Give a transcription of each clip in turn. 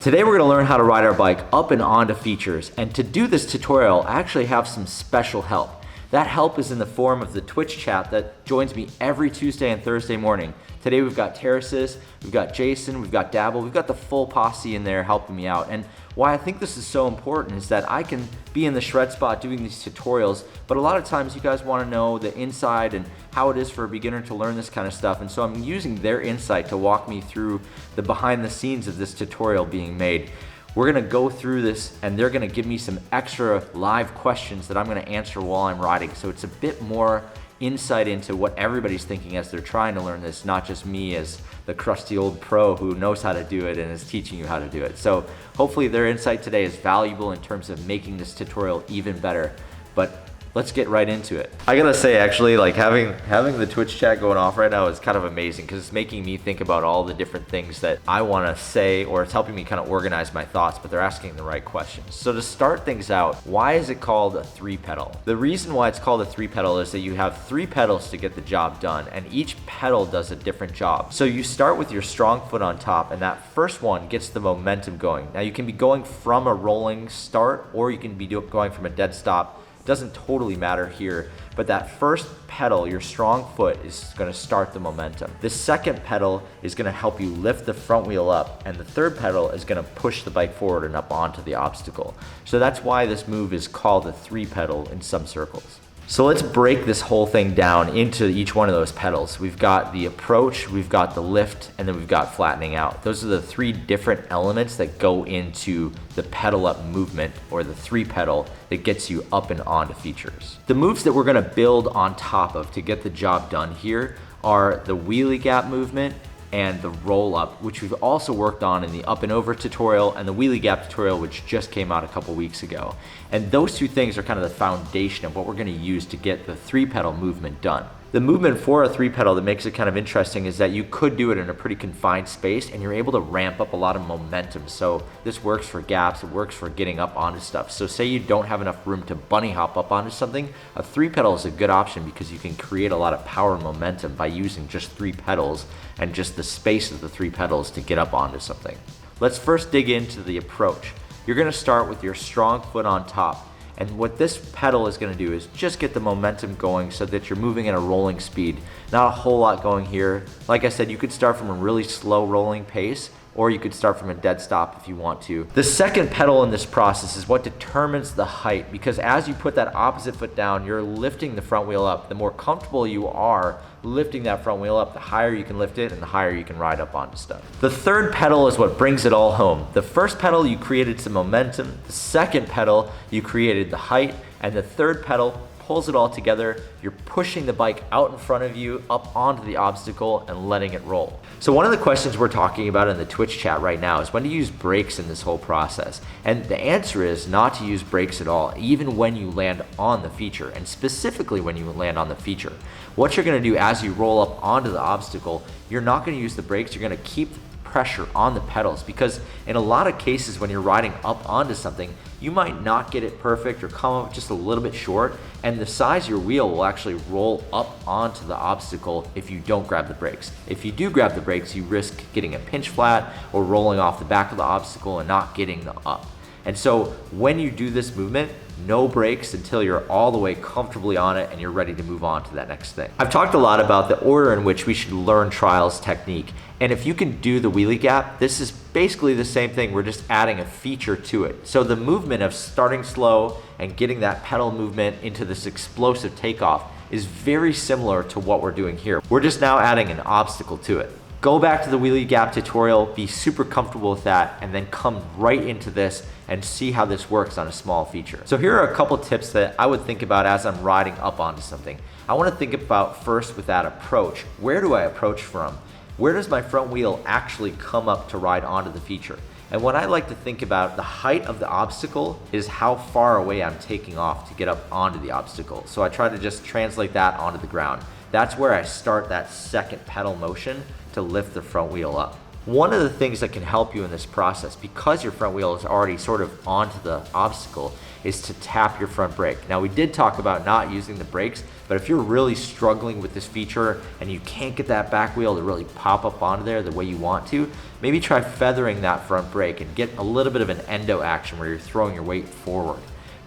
Today we're going to learn how to ride our bike up and onto features, and to do this tutorial I actually have some special help. That help is in the form of the Twitch chat that joins me every Tuesday and Thursday morning. Today we've got Terraces, we've got Jason, we've got Dabble, we've got the full posse in there helping me out. And why I think this is so important is that I can be in the shred spot doing these tutorials, but a lot of times you guys want to know the inside and how it is for a beginner to learn this kind of stuff, and so I'm using their insight to walk me through the behind the scenes of this tutorial being made. We're gonna go through this and they're gonna give me some extra live questions that I'm gonna answer while I'm riding, so it's a bit more insight into what everybody's thinking as they're trying to learn this, not just me as the crusty old pro who knows how to do it and is teaching you how to do it. So hopefully their insight today is valuable in terms of making this tutorial even better. But let's get right into it. I gotta say, actually, like having the Twitch chat going off right now is kind of amazing because it's making me think about all the different things that I want to say, or it's helping me kind of organize my thoughts, but they're asking the right questions. So to start things out, why is it called a three pedal? The reason why it's called a three pedal is that you have three pedals to get the job done, and each pedal does a different job. So you start with your strong foot on top, and that first one gets the momentum going. Now you can be going from a rolling start, or you can be going from a dead stop. Doesn't totally matter here, but that first pedal, your strong foot, is going to start the momentum. The second pedal is going to help you lift the front wheel up, and the third pedal is going to push the bike forward and up onto the obstacle. So that's why this move is called a three pedal in some circles. So let's break this whole thing down into each one of those pedals. We've got the approach, we've got the lift, and then we've got flattening out. Those are the three different elements that go into the pedal up movement, or the three pedal that gets you up and onto features. The moves that we're gonna build on top of to get the job done here are the wheelie gap movement and the roll up, which we've also worked on in the up and over tutorial and the wheelie gap tutorial, which just came out a couple weeks ago. And those two things are kind of the foundation of what we're gonna use to get the three pedal movement done. The movement for a three pedal that makes it kind of interesting is that you could do it in a pretty confined space and you're able to ramp up a lot of momentum. So this works for gaps, it works for getting up onto stuff. So say you don't have enough room to bunny hop up onto something, a three pedal is a good option because you can create a lot of power and momentum by using just three pedals and just the space of the three pedals to get up onto something. Let's first dig into the approach. You're gonna start with your strong foot on top. And what this pedal is going to do is just get the momentum going so that you're moving at a rolling speed. Not a whole lot going here. Like I said, you could start from a really slow rolling pace, or you could start from a dead stop if you want to. The second pedal in this process is what determines the height, because as you put that opposite foot down, you're lifting the front wheel up. The more comfortable you are lifting that front wheel up, the higher you can lift it and the higher you can ride up onto stuff. The third pedal is what brings it all home. The first pedal, you created some momentum. The second pedal, you created the height. And the third pedal pulls it all together. You're pushing the bike out in front of you, up onto the obstacle, and letting it roll. So one of the questions we're talking about in the Twitch chat right now is when to use brakes in this whole process. And the answer is not to use brakes at all, even when you land on the feature, and specifically when you land on the feature. What you're gonna do as you roll up onto the obstacle, you're not gonna use the brakes, you're gonna keep pressure on the pedals, because in a lot of cases when you're riding up onto something, you might not get it perfect or come up just a little bit short, and the size of your wheel will actually roll up onto the obstacle if you don't grab the brakes. If you do grab the brakes, you risk getting a pinch flat or rolling off the back of the obstacle and not getting the up. And so when you do this movement, no brakes until you're all the way comfortably on it and you're ready to move on to that next thing. I've talked a lot about the order in which we should learn trials technique. And if you can do the wheelie gap, this is basically the same thing. We're just adding a feature to it. So the movement of starting slow and getting that pedal movement into this explosive takeoff is very similar to what we're doing here. We're just now adding an obstacle to it. Go back to the wheelie gap tutorial, be super comfortable with that, and then come right into this and see how this works on a small feature. So here are a couple tips that I would think about as I'm riding up onto something. I want to think about first with that approach. Where do I approach from? Where does my front wheel actually come up to ride onto the feature? And what I like to think about, the height of the obstacle is how far away I'm taking off to get up onto the obstacle. So I try to just translate that onto the ground. That's where I start that second pedal motion to lift the front wheel up. One of the things that can help you in this process, because your front wheel is already sort of onto the obstacle, is to tap your front brake. Now, we did talk about not using the brakes, but if you're really struggling with this feature and you can't get that back wheel to really pop up onto there the way you want to, maybe try feathering that front brake and get a little bit of an endo action where you're throwing your weight forward.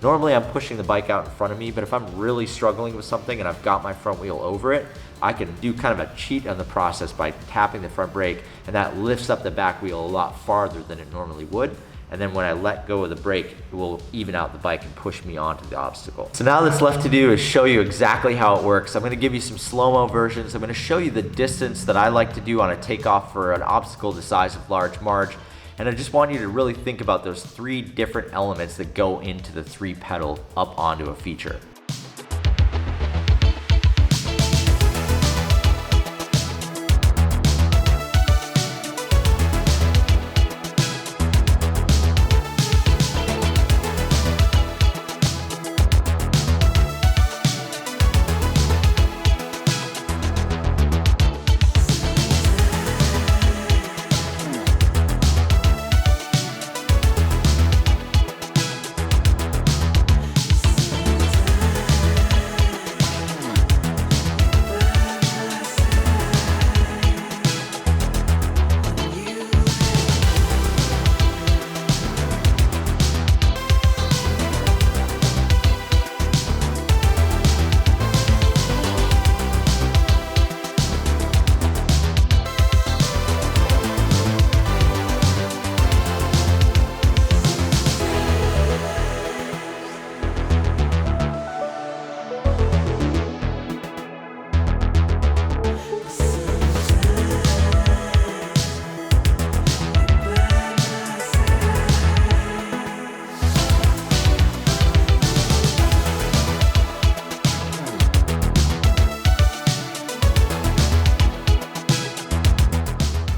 Normally I'm pushing the bike out in front of me, but if I'm really struggling with something and I've got my front wheel over it, I can do kind of a cheat on the process by tapping the front brake, and that lifts up the back wheel a lot farther than it normally would. And then when I let go of the brake, it will even out the bike and push me onto the obstacle. So now that's left to do is show you exactly how it works. I'm gonna give you some slow-mo versions. I'm gonna show you the distance that I like to do on a takeoff for an obstacle the size of large marge. And I just want you to really think about those 3 different elements that go into the 3-pedal up onto a feature.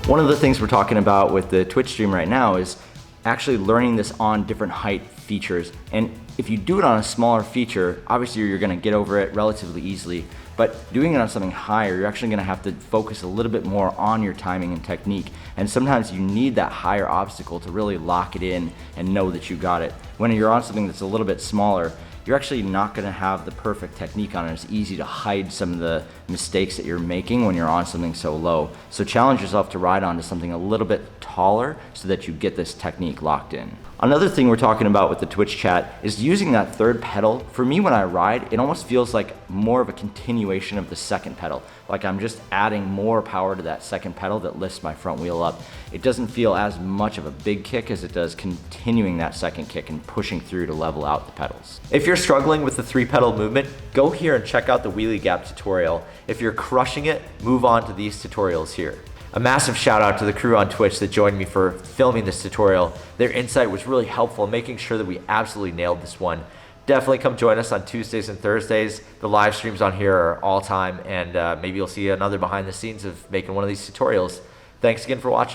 One of the things we're talking about with the Twitch stream right now is actually learning this on different height features. And if you do it on a smaller feature, obviously you're gonna get over it relatively easily, but doing it on something higher, you're actually gonna have to focus a little bit more on your timing and technique. And sometimes you need that higher obstacle to really lock it in and know that you got it. When you're on something that's a little bit smaller, you're actually not gonna have the perfect technique on it. It's easy to hide some of the mistakes that you're making when you're on something so low. So challenge yourself to ride onto something a little bit taller so that you get this technique locked in. Another thing we're talking about with the Twitch chat is using that 3rd pedal. For me, when I ride, it almost feels like more of a continuation of the 2nd pedal. Like I'm just adding more power to that 2nd pedal that lifts my front wheel up. It doesn't feel as much of a big kick as it does continuing that 2nd kick and pushing through to level out the pedals. If you're struggling with the 3-pedal movement, go here and check out the wheelie gap tutorial. If you're crushing it, move on to these tutorials here. A massive shout out to the crew on Twitch that joined me for filming this tutorial. Their insight was really helpful in making sure that we absolutely nailed this one. Definitely come join us on Tuesdays and Thursdays. The live streams on here are all time, and maybe you'll see another behind the scenes of making one of these tutorials. Thanks again for watching.